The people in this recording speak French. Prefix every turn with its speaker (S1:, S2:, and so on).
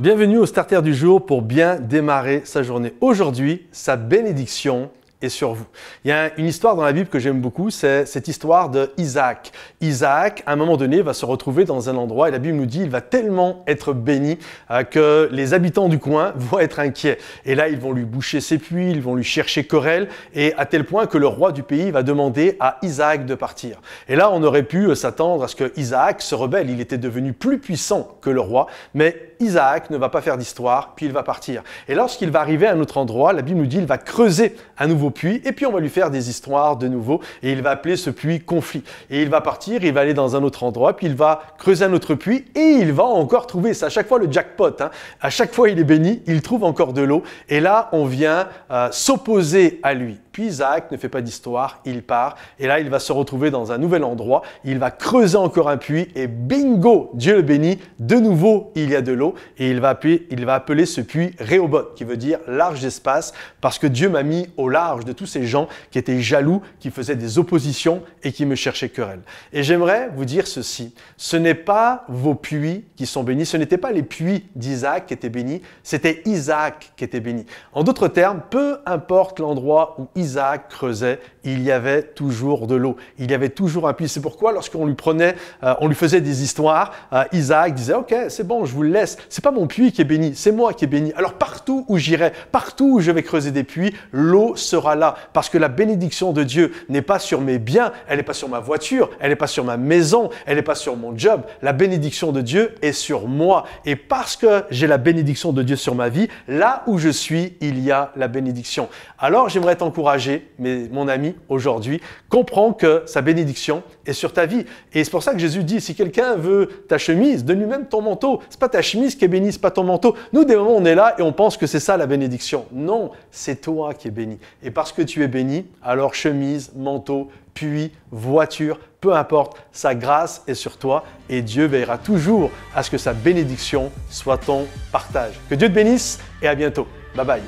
S1: Bienvenue au Starter du jour pour bien démarrer sa journée. Aujourd'hui, sa bénédiction est sur vous. Il y a une histoire dans la Bible que j'aime beaucoup, c'est cette histoire d'Isaac. Isaac, à un moment donné, va se retrouver dans un endroit et la Bible nous dit qu'il va tellement être béni que les habitants du coin vont être inquiets. Et là, ils vont lui boucher ses puits, ils vont lui chercher querelle et à tel point que le roi du pays va demander à Isaac de partir. Et là, on aurait pu s'attendre à ce que Isaac se rebelle. Il était devenu plus puissant que le roi, mais Isaac ne va pas faire d'histoire, puis il va partir. Et lorsqu'il va arriver à un autre endroit, la Bible nous dit qu'il va creuser un nouveau puits, et puis on va lui faire des histoires de nouveau, et il va appeler ce puits conflit. Et il va partir, il va aller dans un autre endroit, puis il va creuser un autre puits, et il va encore trouver, c'est à chaque fois le jackpot, à chaque fois il est béni, il trouve encore de l'eau, et là on vient s'opposer à lui. Puis Isaac ne fait pas d'histoire, il part, et là il va se retrouver dans un nouvel endroit, il va creuser encore un puits, et bingo, Dieu le bénit, de nouveau il y a de l'eau, et il va appeler ce puits Rehoboth, qui veut dire large d'espace, parce que Dieu m'a mis au large de tous ces gens qui étaient jaloux, qui faisaient des oppositions et qui me cherchaient querelle. Et j'aimerais vous dire ceci, ce n'est pas vos puits qui sont bénis, ce n'étaient pas les puits d'Isaac qui étaient bénis, c'était Isaac qui était béni. En d'autres termes, peu importe l'endroit où Isaac creusait, il y avait toujours de l'eau, il y avait toujours un puits. C'est pourquoi lorsqu'on lui prenait, on lui faisait des histoires, Isaac disait « Ok, c'est bon, je vous le laisse, c'est pas mon puits qui est béni, c'est moi qui est béni. Alors partout où j'irai, partout où je vais creuser des puits, l'eau sera là. Parce que la bénédiction de Dieu n'est pas sur mes biens, elle n'est pas sur ma voiture, elle n'est pas sur ma maison, elle n'est pas sur mon job. La bénédiction de Dieu est sur moi. Et parce que j'ai la bénédiction de Dieu sur ma vie, là où je suis, il y a la bénédiction. Alors j'aimerais t'encourager, mon ami, aujourd'hui, comprends que sa bénédiction est sur ta vie. Et c'est pour ça que Jésus dit, si quelqu'un veut ta chemise, donne-lui même ton manteau. C'est pas ta chemise qui est bénie, c'est pas ton manteau. Nous, des moments, on est là et on pense que c'est ça la bénédiction. Non, c'est toi qui es béni. Et parce que tu es béni, alors chemise, manteau, puits, voiture, peu importe, sa grâce est sur toi et Dieu veillera toujours à ce que sa bénédiction soit ton partage. Que Dieu te bénisse et à bientôt. Bye bye.